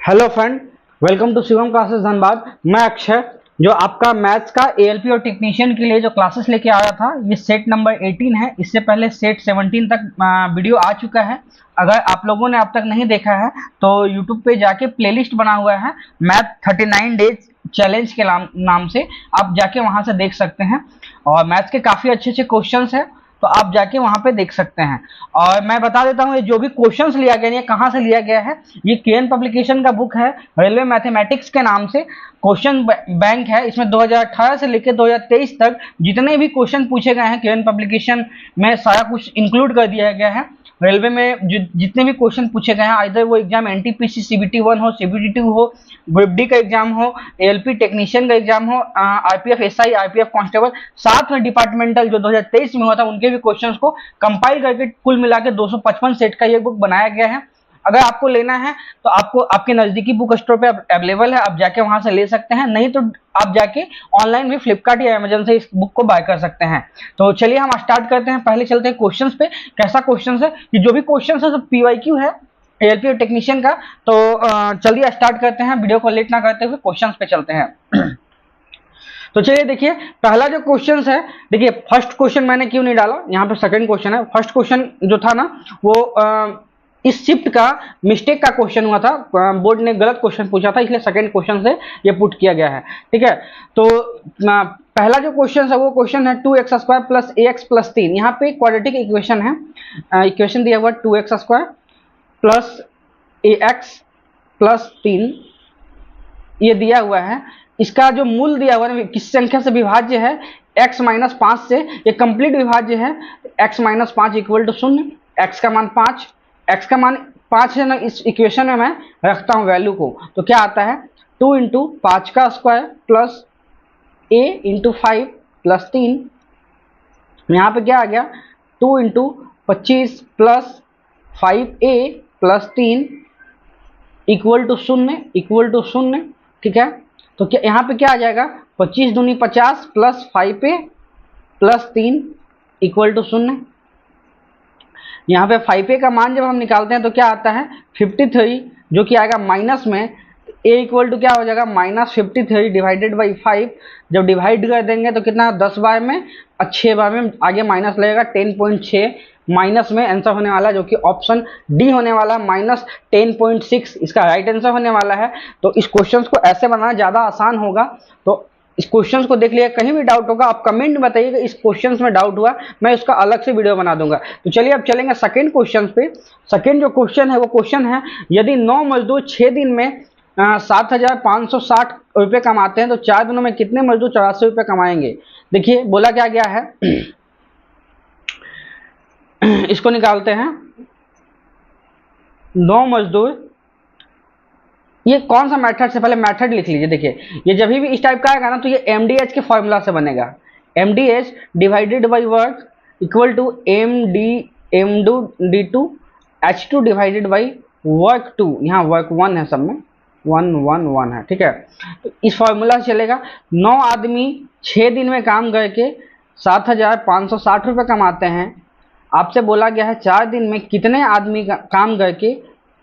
Hello friend, welcome to Shivam classes Dhanbad. मैं अक्षय, जो आपका मैथ्स का एएलपी और टेक्नीशियन के लिए जो क्लासेस लेके आया था, ये सेट नंबर 18 है। इससे पहले सेट 17 तक वीडियो आ चुका है। अगर आप लोगों ने अब तक नहीं देखा है तो यूट्यूब पे जाके प्लेलिस्ट बना हुआ है मैथ 39 डेज चैलेंज के नाम से, आप जाके वहां से देख सकते हैं। और मैथ्स के काफ़ी अच्छे अच्छे क्वेश्चंस हैं, तो आप जाके वहां पे देख सकते हैं। और मैं बता देता हूँ, ये जो भी क्वेश्चंस लिया गया है कहाँ से लिया गया है। ये केएन पब्लिकेशन का बुक है, रेलवे मैथमेटिक्स के नाम से क्वेश्चन बैंक है। इसमें 2018 से लेकर 2023 तक जितने भी क्वेश्चन पूछे गए हैं केएन पब्लिकेशन में सारा कुछ इंक्लूड कर दिया गया है। रेलवे में जितने भी क्वेश्चन पूछे गए हैं, आइदर वो एग्जाम एनटीपीसी सीबीटी 1 हो, सीबीटी 2 हो, ग्रुप डी का एग्जाम हो, एएलपी टेक्नीशियन का एग्जाम हो, आरपीएफ एसआई, आरपीएफ कांस्टेबल, साथ में डिपार्टमेंटल जो 2023 में हुआ था उनके भी क्वेश्चंस को कंपाइल करके कुल मिला के 255 सेट का ये बुक बनाया गया है। अगर आपको लेना है तो आपको आपके नजदीकी बुक स्टोर पे अवेलेबल है, आप जाके वहां से ले सकते हैं। नहीं तो आप जाके ऑनलाइन भी फ्लिपकार्ट या अमेजन से इस बुक को बाय कर सकते हैं। तो चलिए हम स्टार्ट करते हैं। पहले चलते हैं क्वेश्चंस पे। कैसा क्वेश्चंस है कि जो भी क्वेश्चंस है सब पीवाईक्यू है एएलपी और टेक्नीशियन का। तो चलिए स्टार्ट करते हैं, वीडियो को लेट ना करते हुए क्वेश्चंस पे चलते हैं। तो चलिए देखिए, पहला जो क्वेश्चन है, देखिए फर्स्ट क्वेश्चन मैंने क्यों नहीं डाला, यहाँ पे सेकंड क्वेश्चन है। फर्स्ट क्वेश्चन जो था ना वो इस शिफ्ट का मिस्टेक का क्वेश्चन हुआ था, बोर्ड ने गलत क्वेश्चन पूछा था, इसलिए सेकंड क्वेश्चन से ये पुट किया गया है। ठीक है, तो पहला जो क्वेश्चन है वो क्वेश्चन है 2x² प्लस ax प्लस 3। यहाँ पे क्वाड्रेटिक इक्वेशन है, इक्वेशन दिया हुआ 2x² प्लस ax प्लस 3 ये दिया हुआ है। इसका जो मूल दिया हुआ है किस संख्या से विभाज्य है, x माइनस 5 से। ये कंप्लीट विभाज्य है, x minus 5 equal to 0, x का मान 5, x का मान 5 है ना। इस इक्वेशन में मैं रखता हूं वैल्यू को, तो क्या आता है 2 इंटू 5 का square plus a into 5 plus 3। यहाँ पे क्या आ गया 2 into 25 plus 5a plus 3 equal to 0, equal to 0। ठीक है, तो क्या यहाँ पे क्या आ जाएगा 25 दूनी 50 plus 5a plus 3 equal to 0। यहाँ पे 5a का मान जब हम निकालते हैं तो क्या आता है 53, जो कि आएगा माइनस में a इक्वल टू क्या हो जाएगा -53 डिवाइडेड बाई 5। जब डिवाइड कर देंगे तो कितना 10 बार में, 6 बार में आगे माइनस लगेगा 10.6 माइनस में आंसर होने वाला है, जो कि ऑप्शन डी होने वाला है -10.6 इसका राइट आंसर होने वाला है। तो इस क्वेश्चन को ऐसे बनाना ज़्यादा आसान होगा। तो इस क्वेश्चन को देख लिया, कहीं भी डाउट होगा आप कमेंट में बताइएगा, इस क्वेश्चन में डाउट हुआ मैं उसका अलग से वीडियो बना दूंगा। तो चलिए अब चलेंगे सेकंड क्वेश्चन पे। सेकंड जो क्वेश्चन है वो क्वेश्चन है, यदि 9 मजदूर 6 दिन में 7,560 रुपये कमाते हैं तो 4 दिनों में कितने मजदूर 84 रुपये कमाएंगे। देखिए बोला क्या गया है इसको निकालते हैं। 9 मजदूर, ये कौन सा मेथड से, पहले मेथड लिख लीजिए। देखिए ये जब भी इस टाइप का आएगा ना तो ये एमडीएच के फॉर्मूला से बनेगा। MDH divided by work equal to डी2 H2 डिवाइडेड बाई वर्क 2। यहाँ वर्क 1 है, सब में 1 1 1 है। ठीक है, तो इस फॉर्मूला से चलेगा। 9 आदमी 6 दिन में काम करके 7,560 रुपये कमाते हैं। आपसे बोला गया है 4 दिन में कितने आदमी काम करके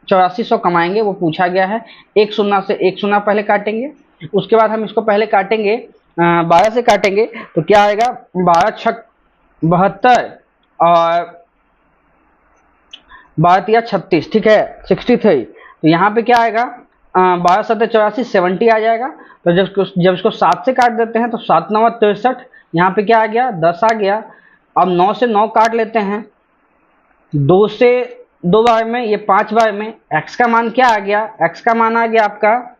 8400 कमाएंगे, वो पूछा गया है। एक शून्य से एक शून्य पहले काटेंगे, उसके बाद हम इसको पहले काटेंगे 12 से काटेंगे, तो क्या आएगा 12 छक 72 और 12 36। ठीक है 63। तो यहाँ पे क्या आएगा 12 7 84 70 आ जाएगा। तो जब इसको 7 से काट देते हैं तो 7 9 63, यहाँ पे क्या आ गया 10 आ गया। अब 9 से 9 काट लेते हैं, 2 से 2 बार में, ये 5 बार में। x का मान क्या आ गया, x का मान आ गया आपका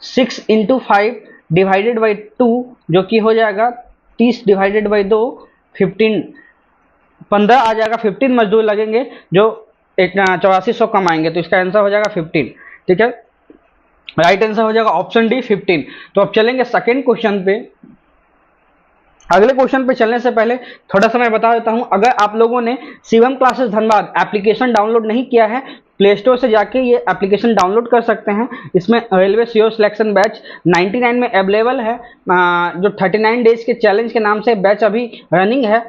6 इंटू 5 डिवाइडेड बाई 2, जो कि हो जाएगा 30 डिवाइडेड बाई 2 15 15 आ जाएगा। 15 मजदूर लगेंगे जो 8400 कमाएंगे, तो इसका आंसर हो जाएगा 15। ठीक है, राइट आंसर हो जाएगा ऑप्शन डी 15। तो अब चलेंगे सेकेंड क्वेश्चन पे। अगले क्वेश्चन पे चलने से पहले थोड़ा सा मैं बता देता हूं, अगर आप लोगों ने Shivam classes Dhanbad application download नहीं किया है, प्ले स्टोर से जाके ये एप्लीकेशन डाउनलोड कर सकते हैं। इसमें रेलवे सीओ सिलेक्शन बैच 99 में अवेलेबल है, जो 39 डेज के चैलेंज के नाम से बैच अभी रनिंग है।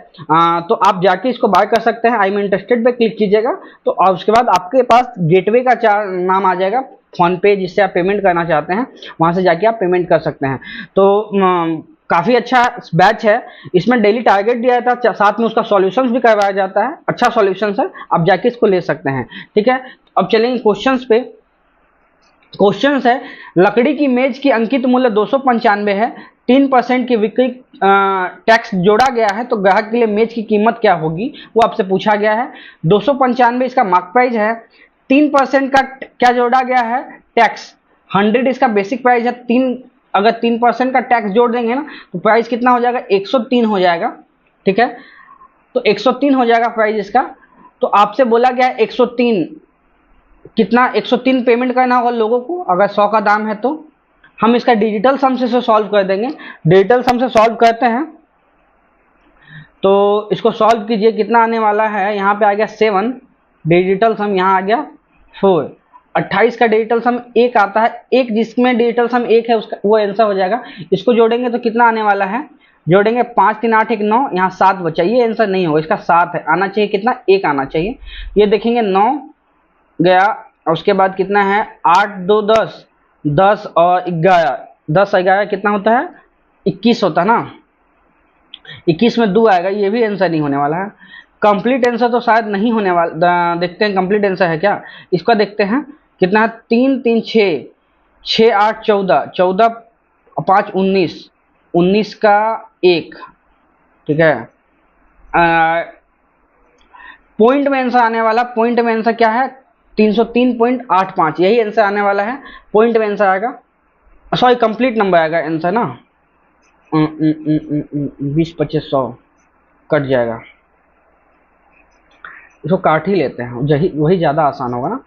तो आप जाके इसको बाय कर सकते हैं। आई एम इंटरेस्टेड पे क्लिक कीजिएगा तो और उसके बाद आपके पास गेटवे का नाम आ जाएगा, फोन पे, जिससे आप पेमेंट करना चाहते हैं वहां से जाके आप पेमेंट कर सकते हैं। तो काफ़ी अच्छा बैच है। इसमें डेली टारगेट दिया जाता है, साथ में उसका सॉल्यूशंस भी करवाया जाता है। अच्छा सॉल्यूशंस है, आप जाके इसको ले सकते हैं। ठीक है, अब चलेंगे क्वेश्चंस पे। क्वेश्चंस है, लकड़ी की मेज की अंकित मूल्य 295 है, 3% की बिक्री टैक्स जोड़ा गया है, तो ग्राहक के लिए मेज की कीमत क्या होगी, वो आपसे पूछा गया है। 295 इसका मार्क प्राइस है, 3% का क्या जोड़ा गया है, टैक्स। 100 इसका बेसिक प्राइस है, अगर 3% का टैक्स जोड़ देंगे ना तो प्राइस कितना हो जाएगा, 103 हो जाएगा। ठीक है, तो 103 हो जाएगा प्राइस इसका। तो आपसे बोला गया है 103, कितना 103 पेमेंट करना होगा लोगों को। अगर 100 का दाम है तो हम इसका डिजिटल सम से सॉल्व कर देंगे। डिजिटल सम से सॉल्व करते हैं तो इसको सॉल्व कीजिए, कितना आने वाला है, यहाँ पे आ गया 7, डिजिटल सम यहाँ आ गया 4, 28 का डिजिटल सम 1 आता है, एक जिसमें डिजिटल सम 1 है उसका वो आंसर हो जाएगा। इसको जोड़ेंगे तो कितना आने वाला है, जोड़ेंगे 5 3 8 1 9, यहाँ 7 बचा, ये आंसर नहीं होगा, इसका 7 है, आना चाहिए कितना, 1 आना चाहिए। ये देखेंगे 9 गया, और उसके बाद कितना है 8 2 10, 10 और 11, 10 11 कितना होता है, 21 होता है ना, 21 में 2 आएगा, ये भी आंसर नहीं होने वाला है। कंप्लीट आंसर तो शायद नहीं होने वाला, देखते हैं कंप्लीट आंसर है क्या, इसका देखते हैं कितना है, 3 3 6, 6 8 14, 14 5 19, 19 का 1। ठीक है, पॉइंट में आंसर आने वाला, पॉइंट में आंसर क्या है, 303.85, यही आंसर आने वाला है, पॉइंट में आंसर आएगा, सॉरी कंप्लीट नंबर आएगा आंसर ना, 20 25 100 कट जाएगा, इसको काट ही लेते हैं, वही ज़्यादा आसान होगा ना।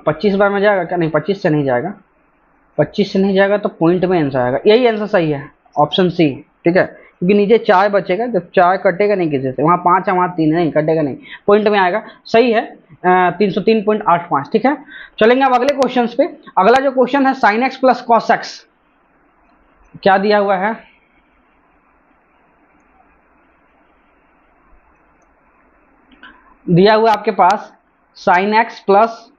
25 बार में जाएगा क्या, नहीं 25 से नहीं जाएगा, 25 से नहीं जाएगा तो पॉइंट में आंसर आएगा, यही आंसर सही है, ऑप्शन सी। ठीक है, क्योंकि नीचे 4 बचेगा, जब 4 कटेगा नहीं किसी से, वहाँ 5 है वहाँ 3 है, नहीं कटेगा नहीं, पॉइंट में आएगा, सही है 303.85। ठीक है, चलेंगे अब अगले क्वेश्चन पे। अगला जो क्वेश्चन है sine x plus cos x, क्या दिया हुआ है, दिया हुआ आपके पास sine x plus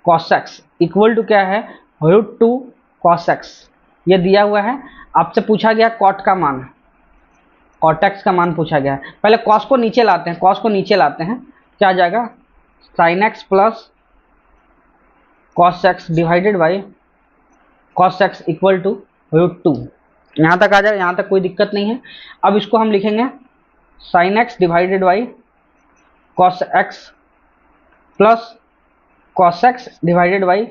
cos x equal to क्या है, √2 कॉस एक्स, ये दिया हुआ है। आपसे पूछा गया कॉट का मान, कॉट एक्स का मान पूछा गया है। पहले कॉस को नीचे लाते हैं, कॉस को नीचे लाते हैं, क्या आ जाएगा, sine x plus cos x divided by cos x equal to √2, यहाँ तक आ जाएगा, यहाँ तक कोई दिक्कत नहीं है। अब इसको हम लिखेंगे sine x divided by cos x plus cos x divided by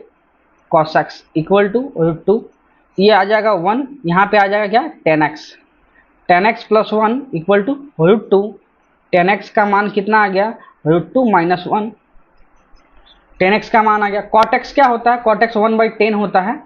cos x equal to √2, ये आ जाएगा 1, यहाँ पे आ जाएगा क्या, tan x, tan x plus 1 equal to √2, tan x का मान कितना आ गया, √2 माइनस 1, tan x का मान आ गया। cot x क्या होता है, cot x 1/10 होता है,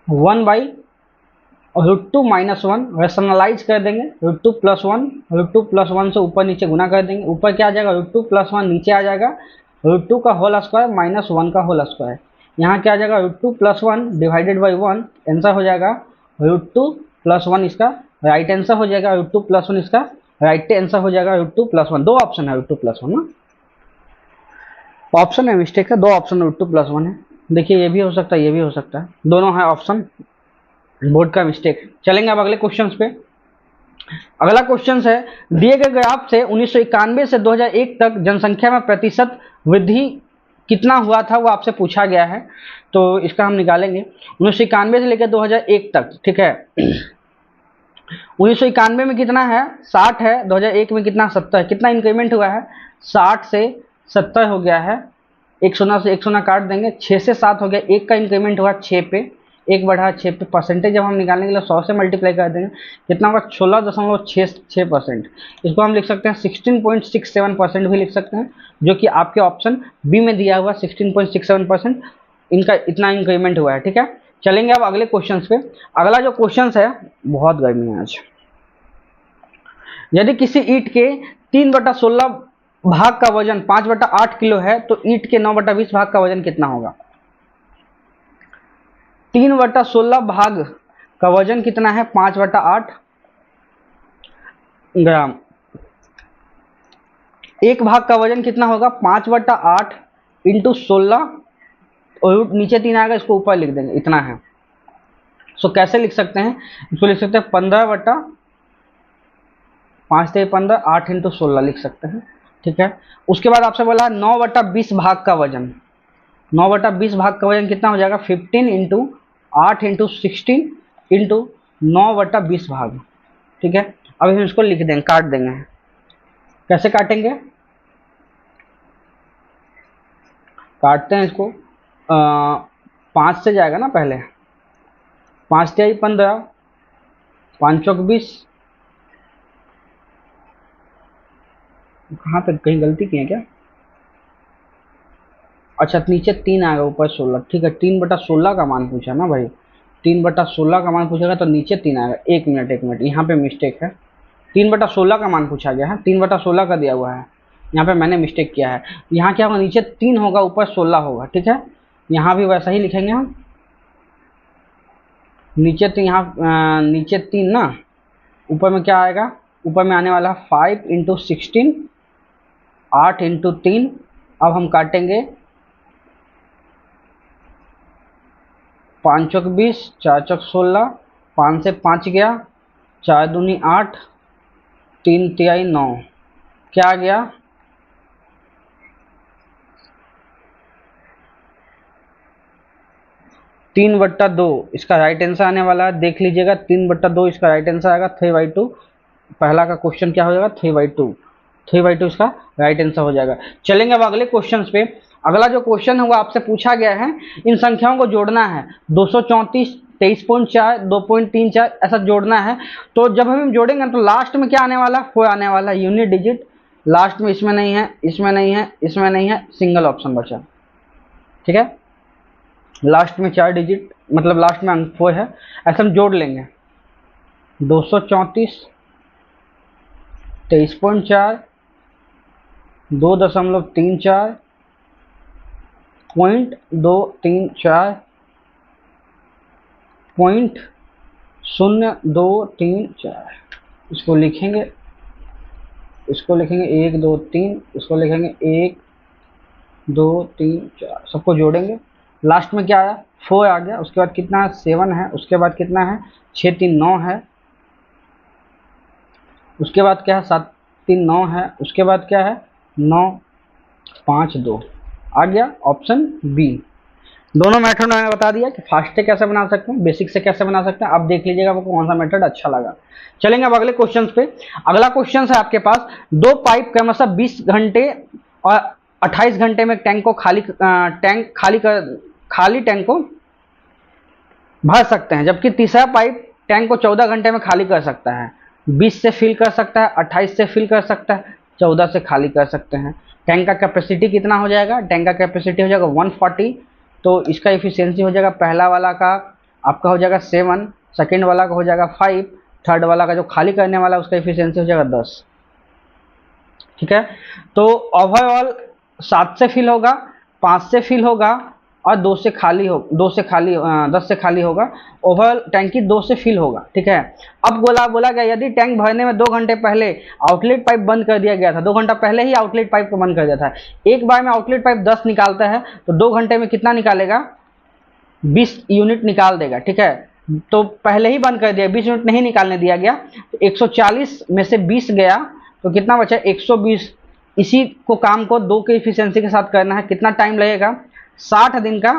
1/√2 माइनस 1, रेशनलाइज कर देंगे, √2 प्लस 1, √2 प्लस 1 से ऊपर नीचे गुना कर देंगे, ऊपर क्या आ जाएगा, √2 प्लस 1, नीचे आ जाएगा √2 का होल स्क्वायर माइनस 1 का होल स्क्वायर, यहाँ क्या आ जाएगा, √2 प्लस 1 डिवाइडेड बाई 1, आंसर हो जाएगा √2 प्लस 1, इसका राइट आंसर हो जाएगा, √2 प्लस 1 इसका राइट आंसर हो जाएगा, √2 प्लस 1, दो ऑप्शन है √2 प्लस 1 ना, ऑप्शन है मिस्टेक है, दो ऑप्शन √2 प्लस 1 है। देखिए ये भी हो सकता है, ये भी हो सकता है, दोनों है ऑप्शन, बोर्ड का मिस्टेक। चलेंगे अब अगले क्वेश्चन पे। अगला क्वेश्चन है, दिए गए ग्राफ से 1991 से 2001 तक जनसंख्या में प्रतिशत वृद्धि कितना हुआ था, वो आपसे पूछा गया है। तो इसका हम निकालेंगे 1991 से लेकर 2001 तक। ठीक है, 1991 में कितना है, 60 है, 2001 में कितना, 70 है, कितना इंक्रीमेंट हुआ है, 60 से 70 हो गया है, एक शून्य से एक शून्य काट देंगे, 6 से 7 हो गया, एक का इंक्रीमेंट हुआ 6 पे, एक बढ़ा 6 पे, परसेंटेज जब हम निकालने के लिए 100 से मल्टीप्लाई कर देंगे कितना होगा, 16.66%। इसको हम लिख सकते हैं 16.67% भी लिख सकते हैं, जो कि आपके ऑप्शन बी में दिया हुआ 16.67% इनका इतना इंक्रीमेंट हुआ है। ठीक है, चलेंगे अब अगले क्वेश्चन पे। अगला जो क्वेश्चन है, बहुत गर्मी है आज, यदि किसी ईंट के 3/16 भाग का वजन 5/8 किलो है तो ईंट के 9/20 भाग का वजन कितना होगा? 3/16 भाग का वजन कितना है? 5/8 ग्राम। एक भाग का वजन कितना होगा? 5/8 इंटू 16 और नीचे 3 आएगा, इसको ऊपर लिख देंगे, इतना है। सो कैसे लिख सकते हैं? इसको लिख सकते हैं 15/5 8 इंटू 16 लिख सकते हैं, ठीक है। उसके बाद आपसे बोला 9/20 भाग का वजन। 9/20 भाग का वजन कितना हो जाएगा? 15 इंटू 8 इंटू 16 इंटू 9/20 भाग, ठीक है। अब हम इसको लिख देंगे, काट देंगे। कैसे काटेंगे? काटते हैं इसको 5 से जाएगा ना पहले, 5 से आई 15, 5 चौक 20। कहाँ पे कहीं गलती की है क्या? अच्छा, नीचे 3 आएगा, ऊपर 16, ठीक है। 3/16 का मान पूछा ना भाई, 3/16 का मान पूछेगा तो नीचे 3 आएगा। एक मिनट, यहाँ पे मिस्टेक है। 3/16 का मान पूछा गया है, 3/16 का दिया हुआ है, यहाँ पे मैंने मिस्टेक किया है। यहाँ क्या होगा? नीचे 3 होगा, ऊपर 16 होगा, ठीक है। यहाँ भी वैसा ही लिखेंगे हम, नीचे 3, यहाँ नीचे 3 ना, ऊपर में क्या आएगा? ऊपर में आने वाला 5 इंटू 16, 8 इंटू 3। अब हम काटेंगे 5 चौक 20, 4 चौक 16, 5 से 5 गया, 4 दूनी 8, 3 तिहाई 9, क्या आ गया? 3/2 इसका राइट आंसर आने वाला है। देख लीजिएगा, 3/2 इसका राइट आंसर आएगा। 3/2 पहला का क्वेश्चन क्या हो जाएगा? 3/2, 3/2 इसका राइट आंसर हो जाएगा। चलेंगे अब अगले क्वेश्चन पे। अगला जो क्वेश्चन है वो आपसे पूछा गया है, इन संख्याओं को जोड़ना है। 234, 23.4, 2.34 ऐसा जोड़ना है। तो जब हम जोड़ेंगे तो लास्ट में क्या आने वाला? 4 आने वाला है, यूनिट डिजिट। लास्ट में इसमें नहीं है, इसमें नहीं है, इसमें नहीं है, सिंगल ऑप्शन बचा, ठीक है। लास्ट में 4 डिजिट, मतलब लास्ट में अंक 4 है, ऐसा हम जोड़ लेंगे। 234, 23.4, 2.34, 0.234, 0.0234, इसको लिखेंगे, इसको लिखेंगे 1 2 3, इसको लिखेंगे 1 2 3 4, सबको जोड़ेंगे। लास्ट में क्या आया? 4 आ गया। उसके बाद कितना है? 7 है। उसके बाद कितना है? 6 3 9 है। उसके बाद क्या है? 7 3 9 है। उसके बाद क्या है? 9 5 2 आ गया, ऑप्शन बी। दोनों मेथड मैंने बता दिया कि फास्ट से कैसे बना सकते हैं, बेसिक से कैसे बना सकते हैं। आप देख लीजिएगा आपको कौन सा मेथड अच्छा लगा। चलेंगे अब अगले क्वेश्चन पे। अगला क्वेश्चन है आपके पास, 2 पाइप क्रमशः 20 घंटे और 28 घंटे में टैंक को खाली टैंक को भर सकते हैं, जबकि तीसरा पाइप टैंक को 14 घंटे में खाली कर सकता है। 20 से फिल कर सकता है, 28 से फिल कर सकता है, 14 से खाली कर सकते हैं। टैंक का कैपेसिटी कितना हो जाएगा? टैंक का कैपेसिटी हो जाएगा 140। तो इसका इफिशियंसी हो जाएगा, पहला वाला का आपका हो जाएगा 7, सेकेंड वाला का हो जाएगा 5, थर्ड वाला का जो खाली करने वाला उसका इफिशियंसी हो जाएगा 10, ठीक है। तो ओवरऑल 7 से फिल होगा, 5 से फिल होगा और 10 से खाली होगा। ओवरऑल टैंकी 2 से फिल होगा, ठीक है। अब बोला गया यदि टैंक भरने में 2 घंटे पहले आउटलेट पाइप बंद कर दिया गया था, 2 घंटा पहले ही आउटलेट पाइप को बंद कर दिया था, एक बार में आउटलेट पाइप 10 निकालता है तो 2 घंटे में कितना निकालेगा? 20 यूनिट निकाल देगा, ठीक है। तो पहले ही बंद कर दिया, 20 यूनिट नहीं निकालने दिया गया, तो 140 में से 20 गया तो कितना बचा? 120। इसी को काम को 2 के इफिशियंसी के साथ करना है। कितना टाइम लगेगा? 60 दिन का,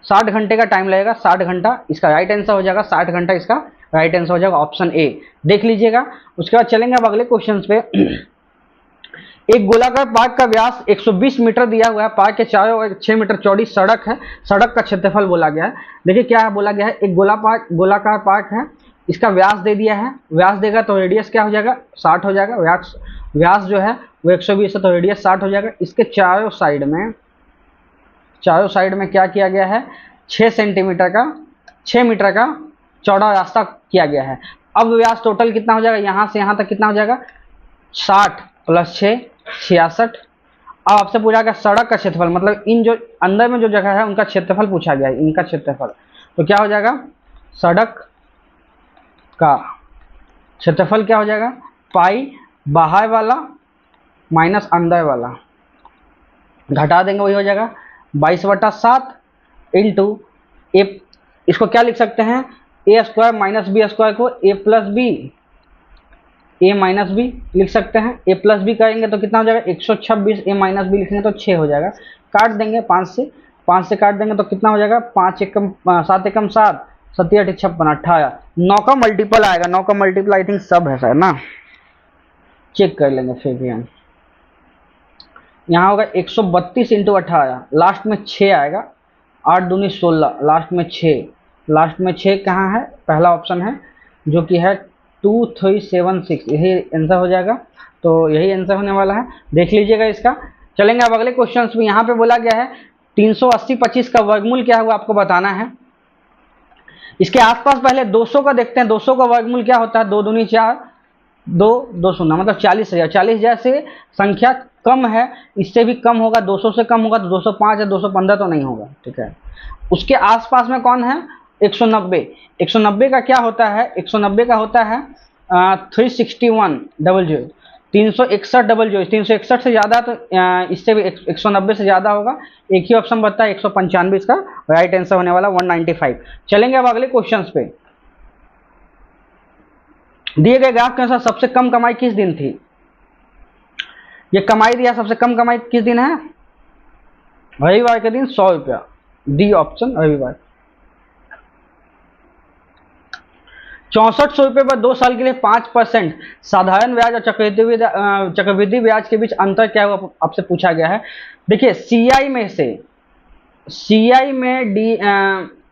60 घंटे का टाइम लगेगा, 60 घंटा इसका राइट आंसर हो जाएगा। 60 घंटा इसका राइट आंसर हो जाएगा, ऑप्शन ए। देख लीजिएगा। उसके बाद चलेंगे अब अगले क्वेश्चन पे। एक गोलाकार पार्क का व्यास 120 मीटर दिया हुआ है। पार्क के चारों ओर 6 मीटर चौड़ी सड़क है। सड़क का क्षेत्रफल बोला गया है। देखिए क्या है बोला गया है, एक गोलाकार पार्क है, इसका व्यास दे दिया है। व्यास देगा तो रेडियस क्या हो जाएगा? 60 हो जाएगा। व्यास जो है वो 120 है तो रेडियस 60 हो जाएगा। इसके चारों साइड में क्या किया गया है? 6 मीटर का चौड़ा रास्ता किया गया है। अब व्यास टोटल कितना हो जाएगा, यहाँ से यहाँ तक कितना हो जाएगा, 60 + 6 66। अब आपसे पूछा गया सड़क का क्षेत्रफल, मतलब इन जो अंदर में जो जगह है उनका क्षेत्रफल पूछा गया है, इनका क्षेत्रफल। तो क्या हो जाएगा, सड़क का क्षेत्रफल क्या हो जाएगा, पाई बाहर वाला माइनस अंदर वाला, घटा देंगे वही हो जाएगा 22/7 इंटू ए। इसको क्या लिख सकते हैं, a² - b² को a माइनस बी लिख सकते हैं। a प्लस बी करेंगे तो कितना हो जाएगा 126, a माइनस बी लिखेंगे तो 6 हो जाएगा। काट देंगे 5 से काट देंगे तो कितना हो जाएगा, 5 एकम 7 एकम 7, 7 8 56 18। 9 का मल्टीपल आएगा, 9 का मल्टीपल आई थिंक सब है शायद ना, चेक कर लेंगे फिर भी हम। यहाँ होगा 132 इंटू 18, लास्ट में 6 आएगा, 8 दूनी 16, लास्ट में 6, लास्ट में 6 कहाँ है, पहला ऑप्शन है जो कि है 2376, यही आंसर हो जाएगा। तो यही आंसर होने वाला है, देख लीजिएगा इसका। चलेंगे अब अगले क्वेश्चन में। यहाँ पे बोला गया है 380 25 का वर्गमूल क्या हुआ आपको बताना है। इसके आसपास पहले 200 का देखते हैं, 200 का वर्गमूल क्या होता है, 2 दूनी 4, 2 2 शून्य मतलब 40,000। 40 जैसे संख्या कम है, इससे भी कम होगा, 200 से कम होगा तो 205 या 215 तो नहीं होगा, ठीक है। उसके आसपास में कौन है, 190। 190 का क्या होता है, 190 का होता है 361 00, 361 00। 361 से ज़्यादा तो इससे भी 190 से ज़्यादा होगा। एक ही ऑप्शन बचता है 195, इसका राइट आंसर होने वाला 195। चलेंगे अब अगले क्वेश्चन पे। दिए गए ग्राफ के अनुसार सबसे कम कमाई किस दिन थी, ये कमाई दिया, सबसे कम कमाई किस दिन है, रविवार के दिन 100 रुपया, डी ऑप्शन रविवार। 6400 रुपये पर 2 साल के लिए 5% साधारण ब्याज और चक्रवृद्धि ब्याज के बीच अंतर क्या हुआ आपसे पूछा गया है। देखिए सीआई में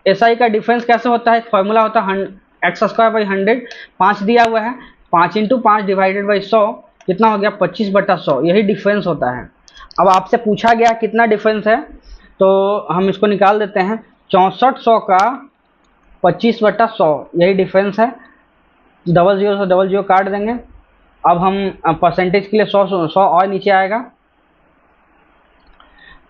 एसआई का डिफरेंस कैसे होता है, फॉर्मूला होता है x² 100, 5 दिया हुआ है, 5 × 5 डिवाइडेड बाई 100 कितना हो गया 25/100, यही डिफरेंस होता है। अब आपसे पूछा गया कितना डिफरेंस है, तो हम इसको निकाल देते हैं। 6400 का 25/100 यही डिफरेंस है, 00 से 00 काट देंगे। अब हम परसेंटेज के लिए 100 और नीचे आएगा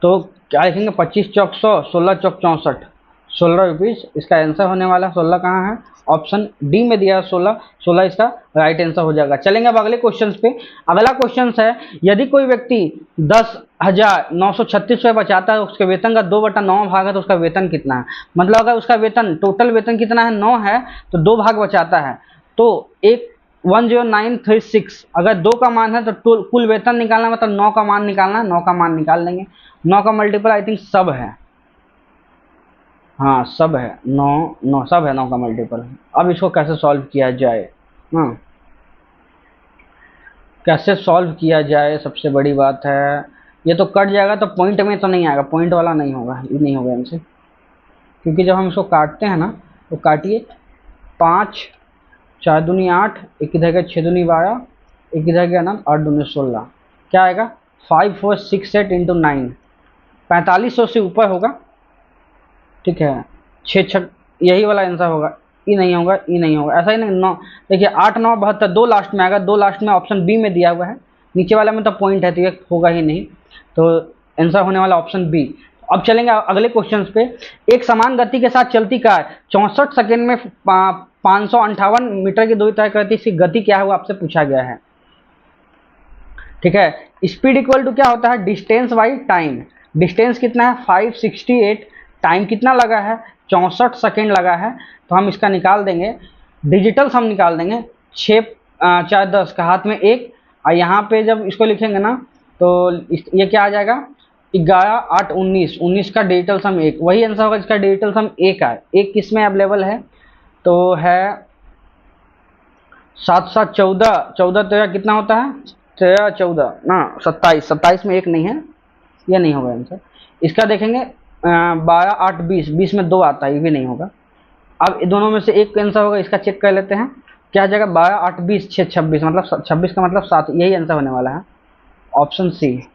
तो क्या लिखेंगे, 25 चौक 100, 16 चौक 64, 16 रुपीज़ इसका आंसर होने वाला। 16 कहाँ है, ऑप्शन डी में दिया है 16 इसका राइट आंसर हो जाएगा। चलेंगे अब अगले क्वेश्चन पे। अगला क्वेश्चन है, यदि कोई व्यक्ति 10,936 रुपये बचाता है, उसके वेतन का 2/9 भाग है तो उसका वेतन कितना है। मतलब अगर उसका वेतन टोटल वेतन कितना है 9 है तो 2 भाग बचाता है, तो 10936 अगर 2 का मान है तो कुल वेतन निकालना मतलब 9 का मान निकालना है, 9 का मान निकाल लेंगे। 9 का मल्टीपल आई थिंक सब है, हाँ सब है, 9 सब है 9 का मल्टीपल। अब इसको कैसे सॉल्व किया जाए, हाँ कैसे सॉल्व किया जाए सबसे बड़ी बात है। ये तो कट जाएगा तो पॉइंट में तो नहीं आएगा, पॉइंट वाला नहीं होगा, ये नहीं होगा हमसे, क्योंकि जब हम इसको काटते हैं ना तो काटिए 5 4 दूनी 8, एक इधर गया 6 दूनी 12, एक इधर गया ना 8 दूनी 16, क्या आएगा 5468 × 9, 4500 से ऊपर होगा, ठीक है। 6 यही वाला आंसर होगा, ई नहीं होगा, ई नहीं होगा, ऐसा ही नहीं। 9 देखिए 8 9 72, 2 लास्ट में आएगा, 2 लास्ट में ऑप्शन बी में दिया हुआ है, नीचे वाले में तो पॉइंट है तो ये होगा ही नहीं, तो आंसर होने वाला ऑप्शन बी। अब चलेंगे अगले क्वेश्चन पे। एक समान गति के साथ चलती कार 64 सेकेंड में 558 मीटर की दूरी तय करती, इसकी गति क्या है वो आपसे पूछा गया है, ठीक है। स्पीड इक्वल टू क्या होता है, डिस्टेंस बाई टाइम। डिस्टेंस कितना है 568, टाइम कितना लगा है 64 सेकेंड लगा है, तो हम इसका निकाल देंगे, डिजिटल सम निकाल देंगे। 6 4 10 का हाथ में 1, और यहाँ पे जब इसको लिखेंगे ना तो ये क्या आ जाएगा 11 8 19, 19 का डिजिटल सम 1, वही आंसर होगा इसका डिजिटल सम 1 है। 1 किस में अवेलेबल है, तो है 7 7 14, 14 13 कितना होता है 13 14 ना 27, 27 में 1 नहीं है, ये नहीं होगा आंसर। इसका देखेंगे 12 8 20, 20 में 2 आता है, ये भी नहीं होगा। अब दोनों में से एक आंसर होगा, इसका चेक कर लेते हैं क्या आ जाएगा 12 8 20 6 26, मतलब 26 का मतलब 7, यही आंसर होने वाला है, ऑप्शन सी।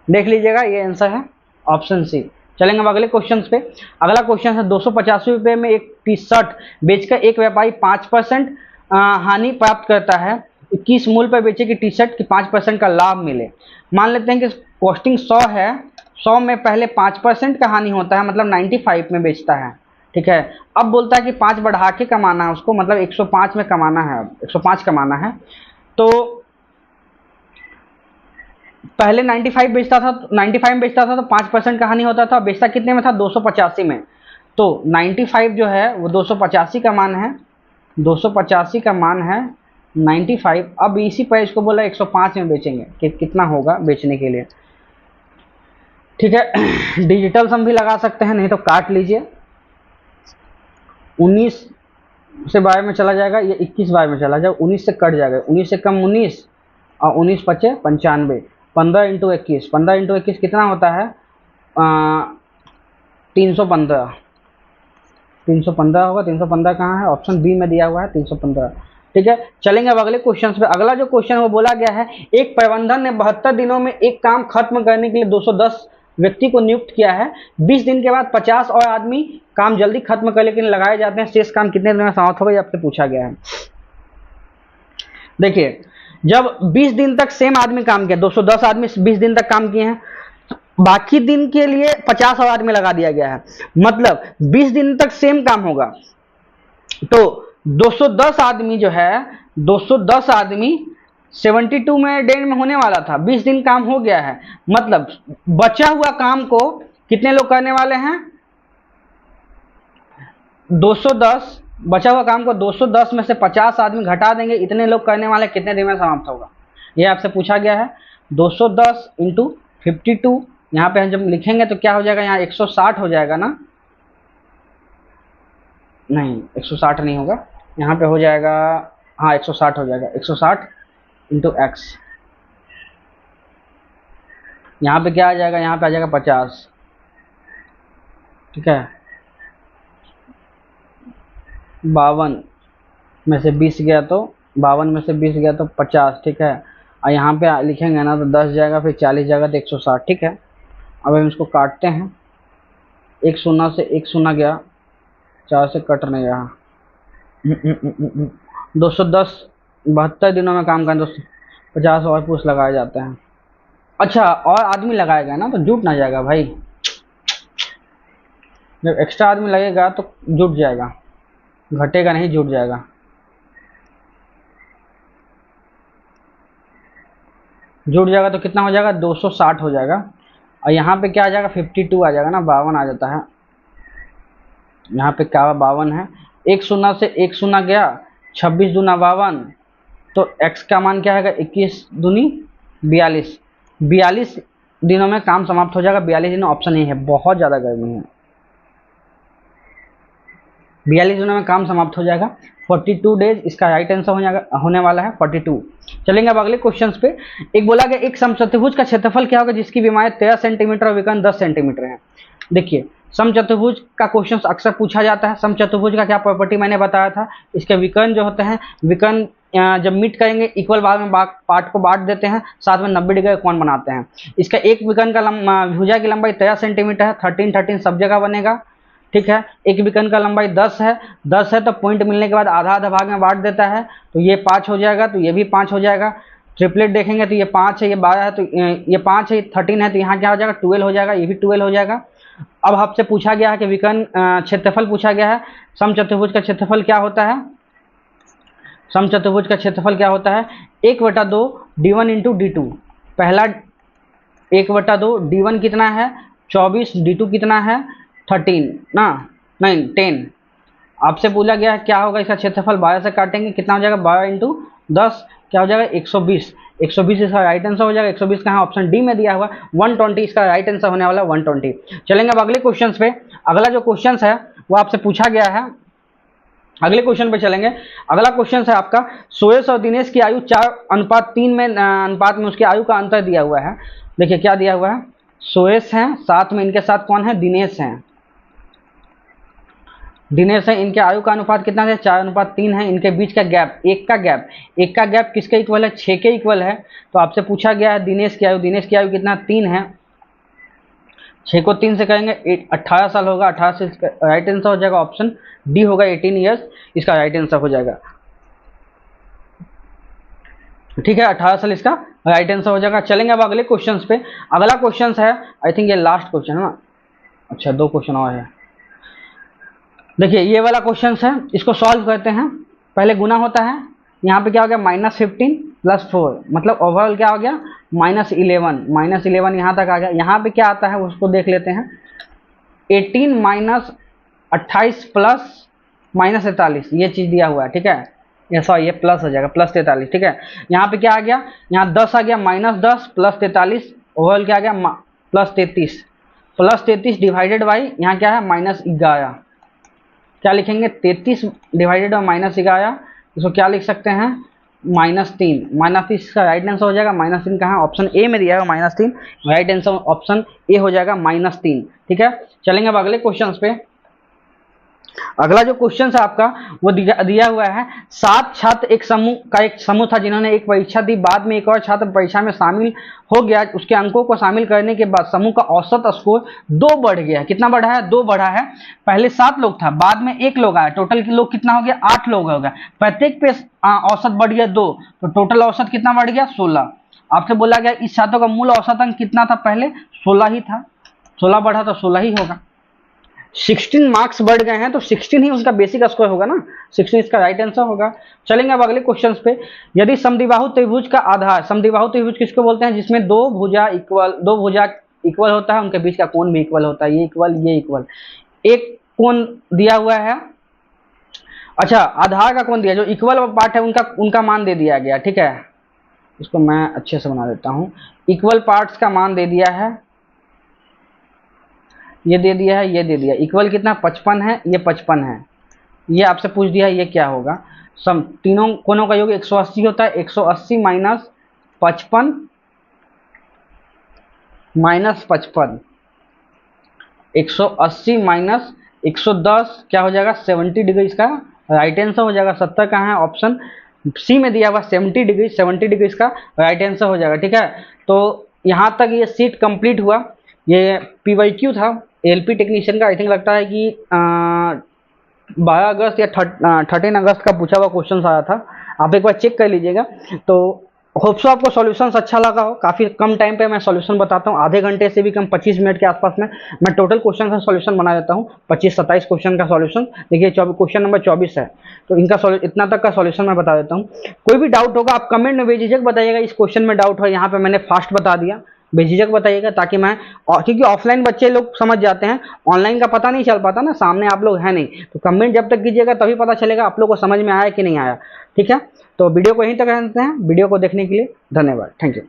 देख लीजिएगा ये आंसर है ऑप्शन सी। चलेंगे अब अगले क्वेश्चन पे। अगला क्वेश्चन है 285 रुपये में एक टी शर्ट बेचकर एक व्यापारी 5% हानि प्राप्त करता है, 21 मूल्य पर बेचे की टी शर्ट की 5% का लाभ मिले। मान लेते हैं कि कॉस्टिंग 100 है, 100 में पहले 5% का हानि होता है, मतलब 95 में बेचता है, ठीक है। अब बोलता है कि 5 बढ़ा के कमाना है उसको, मतलब 105 में कमाना है, 105 कमाना है। तो पहले 95 बेचता था, 95 में बेचता था तो 5% का हानि होता था, बेचता कितने में था, 285 में। तो 95 जो है वो 285 का मान है, 285 का मान है 95। अब इसी पर इसको बोला 105 में बेचेंगे कि कितना होगा बेचने के लिए, ठीक है। डिजिटल सम भी लगा सकते हैं, नहीं तो काट लीजिए। 19 से बाय में चला जाएगा, ये 21 बाय में चला जाएगा, 19 से कट जाएगा, 19 से कम 19 और 19 पचे 95, 15 इंटू 21, 15 इंटू 21 कितना होता है, 315, 315 होगा। 315 कहाँ है, ऑप्शन बी में दिया हुआ है 315, ठीक है। चलेंगे अब अगले क्वेश्चन पे। अगला जो क्वेश्चन वो बोला गया है, एक प्रबंधन ने 72 दिनों में एक काम खत्म करने के लिए 210 व्यक्ति को नियुक्त किया है। 20 दिन के बाद 50 और आदमी काम जल्दी खत्म करने के लिए लगाए जाते हैं, शेष काम कितने दिन में समाप्त होगा, ये आपसे पूछा गया है। देखिए, जब 20 दिन तक सेम आदमी काम किया, 210 आदमी 20 दिन तक काम किए हैं, बाकी दिन के लिए 50 और आदमी लगा दिया गया है, मतलब 20 दिन तक सेम काम होगा। तो 210 आदमी जो है, 210 आदमी 72 में डेढ़ में होने वाला था, 20 दिन काम हो गया है, मतलब बचा हुआ काम को कितने लोग करने वाले हैं, 210। बचा हुआ काम को 210 में से 50 आदमी घटा देंगे, इतने लोग करने वाले, कितने दिन में समाप्त होगा, ये आपसे पूछा गया है। 210 इंटू 52, यहाँ पे हम जब लिखेंगे तो क्या हो जाएगा, यहाँ 160 हो जाएगा ना, नहीं 160 नहीं होगा, यहाँ पे हो जाएगा, हाँ 160 हो जाएगा, 160 इंटू एक्स, यहाँ पे क्या आ जाएगा, यहाँ पे आ जाएगा 50, ठीक है। 52 में से 20 गया तो 52 में से 20 गया तो 50, ठीक है। और यहाँ पे लिखेंगे ना तो 10 जाएगा, फिर 40 जाएगा तो 160, ठीक है। अब हम इसको काटते हैं, एक शून्य से एक शून्य गया, 4 से कट नहीं रहा, 210 72 दिनों में काम करना, 50 और पूछ लगाए जाते हैं। अच्छा, और आदमी लगाएगा ना तो जुट ना जाएगा भाई, जब एक्स्ट्रा आदमी लगेगा तो जुट जाएगा, घटेगा नहीं, जुट जाएगा। जुट जाएगा तो कितना हो जाएगा, 260 हो जाएगा। और यहाँ पे क्या आ जाएगा, 52 आ जाएगा ना, 52 आ जाता है, यहाँ पे क्या 52 है, एक शून्य से एक शून्य गया, 26 दूना 52, तो x का मान क्या है, 21 दूनी 42, 42 दिनों में काम समाप्त हो जाएगा। 42 दिनों ऑप्शन नहीं है, बहुत ज़्यादा गर्मी है, 42 दिनों में काम समाप्त हो जाएगा। 42 डेज इसका राइट आंसर होने वाला है 42। चलेंगे अब अगले क्वेश्चंस पे। एक बोला गया एक समचतुर्भुज का क्षेत्रफल क्या होगा जिसकी विमाएं 13 सेंटीमीटर और विकर्ण 10 सेंटीमीटर है। देखिए, समचतुर्भुज का क्वेश्चन अक्सर पूछा जाता है। समचतुर्भुज का क्या प्रॉपर्टी मैंने बताया था, इसके विकर्ण जो होते हैं, विकर्ण जब मीट करेंगे इक्वल भाग में पार्ट को बांट देते हैं, साथ में 90 डिग्री का कोण बनाते हैं। इसका एक विकर्ण का भुजा की लंबाई 13 सेंटीमीटर है, 13 सब जगह बनेगा, ठीक है। एक विकर्ण का लंबाई 10 है, 10 है तो पॉइंट मिलने के बाद आधा आधा भाग में बांट देता है, तो ये 5 हो जाएगा, तो ये भी 5 हो जाएगा। ट्रिपलेट देखेंगे तो ये 5 है, ये 12 है, तो ये 5 है, 13 है, तो यहाँ क्या हो जाएगा, 12 हो जाएगा, ये भी 12 हो जाएगा। अब आपसे पूछा गया है कि विकर्ण क्षेत्रफल पूछा गया है, समचतुर्भुज का क्षेत्रफल क्या होता है, समचतुर्भुज का क्षेत्रफल क्या होता है, 1/2 d1 इंटू d2। पहला 1/2 d1 कितना है 24, d2 कितना है 13 ना, नहीं 10। आपसे बोला गया है क्या होगा इसका क्षेत्रफल, 12 से काटेंगे कितना हो जाएगा, 12 इंटू 10 क्या हो जाएगा 120, 120 इसका राइट आंसर हो जाएगा। 120 कहाँ, ऑप्शन डी में दिया हुआ। 120 इसका राइट आंसर होने वाला 120। चलेंगे अब अगले क्वेश्चन पे। अगला जो क्वेश्चन है वो आपसे पूछा गया है, अगले क्वेश्चन पे चलेंगे। अगला क्वेश्चन है आपका, सुरेश और दिनेश की आयु 4:3 में अनुपात में उसकी आयु का अंतर दिया हुआ है। देखिए क्या दिया हुआ है, सुरेश हैं, साथ में इनके साथ कौन है, दिनेश हैं, दिनेश है, इनके आयु का अनुपात कितना है 4:3 है। इनके बीच का गैप, एक का गैप किसके इक्वल है, 6 के इक्वल है। तो आपसे पूछा गया है दिनेश की आयु कितना 3 है, 6 को 3 से करेंगे 18 साल होगा, 18 से राइट आंसर हो जाएगा ऑप्शन डी होगा 18 ईयर्स, इसका राइट आंसर हो जाएगा। ठीक है, 18 साल इसका राइट आंसर हो जाएगा। चलेंगे अब अगले क्वेश्चन पे। अगला क्वेश्चन है, आई थिंक ये लास्ट क्वेश्चन है ना, अच्छा 2 क्वेश्चन और है। देखिए ये वाला क्वेश्चन है, इसको सॉल्व करते हैं। पहले गुना होता है, यहाँ पे क्या हो गया -15 + 4, मतलब ओवरऑल क्या हो गया -11, -11 यहाँ तक आ गया। यहाँ पे क्या आता है उसको देख लेते हैं। 18 - 28 प्लस -43, ये चीज दिया हुआ है, ठीक है, ये सॉरी ये प्लस हो जाएगा, +43, ठीक है। यहाँ पे क्या आ गया, यहाँ 10 आ गया, -10 + 43, ओवरऑल क्या आ गया +33, +33 डिवाइडेड बाई यहाँ क्या है -11, क्या लिखेंगे 33 डिवाइडेड बाई -11, इसको क्या लिख सकते हैं -3, -3 का राइट आंसर हो जाएगा। -3 कहाँ, ऑप्शन ए में दिया है -3, राइट आंसर ऑप्शन ए हो जाएगा -3, ठीक है। चलेंगे अब अगले क्वेश्चन पे। अगला जो क्वेश्चन है आपका वो दिया हुआ है, 7 छात्र एक समूह था जिन्होंने एक परीक्षा दी, बाद में एक और छात्र परीक्षा में शामिल हो गया, उसके अंकों को शामिल करने के बाद समूह का औसत स्कोर 2 बढ़ गया। कितना बढ़ा है, 2 बढ़ा है। पहले 7 लोग था, बाद में 1 लोग आया, टोटल लोग कितना हो गया 8 लोग हो गया, प्रत्येक पे औसत बढ़ गया 2, तो टोटल औसत कितना बढ़ गया 16। आपसे बोला गया इस छात्रों का मूल औसत अंक कितना था, पहले 16 ही था, 16 बढ़ा तो 16 ही होगा। 16 मार्क्स बढ़ गए हैं तो 16 ही उसका बेसिक स्कोर होगा ना, 16 इसका राइट आंसर होगा। चलेंगे अब अगले क्वेश्चन पे। यदि समद्विबाहु त्रिभुज का आधार, समद्विबाहु त्रिभुज किसको बोलते हैं, जिसमें दो भुजा इक्वल होता है, उनके बीच का कोण भी इक्वल होता है, ये इक्वल, एक कोण दिया हुआ है। अच्छा, आधार का कोण दिया, जो इक्वल पार्ट है उनका मान दे दिया गया, ठीक है। इसको मैं अच्छे से बना देता हूं, इक्वल पार्ट्स का मान दे दिया है, ये दे दिया है, ये दे दिया। इक्वल कितना 55 है, ये 55 है, ये आपसे पूछ दिया है, ये क्या होगा। सम तीनों कोणों का योग 180 होता है, 180 माइनस 55 180 माइनस 110 क्या हो जाएगा 70 डिग्री, इसका राइट आंसर हो जाएगा। 70 कहाँ है, ऑप्शन सी में दिया हुआ 70 डिग्री, 70 डिग्री इसका राइट आंसर हो जाएगा, ठीक है। तो यहाँ तक ये सीट कंप्लीट हुआ, ये PYQ था एलपी टेक्नीशियन का। आई थिंक लगता है कि 12 अगस्त या 13 अगस्त का पूछा हुआ क्वेश्चन आया था, आप एक बार चेक कर लीजिएगा। तो होप सो आपको सॉल्यूशंस अच्छा लगा हो। काफ़ी कम टाइम पे मैं सॉल्यूशन बताता हूँ, आधे घंटे से भी कम, 25 मिनट के आसपास में मैं टोटल क्वेश्चन का सॉल्यूशन बना देता हूँ। 25-27 क्वेश्चन का सॉल्यूशन। देखिए क्वेश्चन नंबर 24 है, तो इनका इतना तक का सॉल्यूशन मैं बता देता हूँ। कोई भी डाउट होगा आप कमेंट में बेझिझक बताइएगा, इस क्वेश्चन में डाउट हो, यहाँ पे मैंने फास्ट बता दिया, बेझिझक बताइएगा, ताकि मैं, क्योंकि ऑफलाइन बच्चे लोग समझ जाते हैं, ऑनलाइन का पता नहीं चल पाता ना, सामने आप लोग हैं नहीं, तो कमेंट जब तक कीजिएगा तभी पता चलेगा आप लोग को समझ में आया कि नहीं आया, ठीक है। तो वीडियो को यहीं तक रहते हैं, वीडियो को देखने के लिए धन्यवाद, थैंक यू।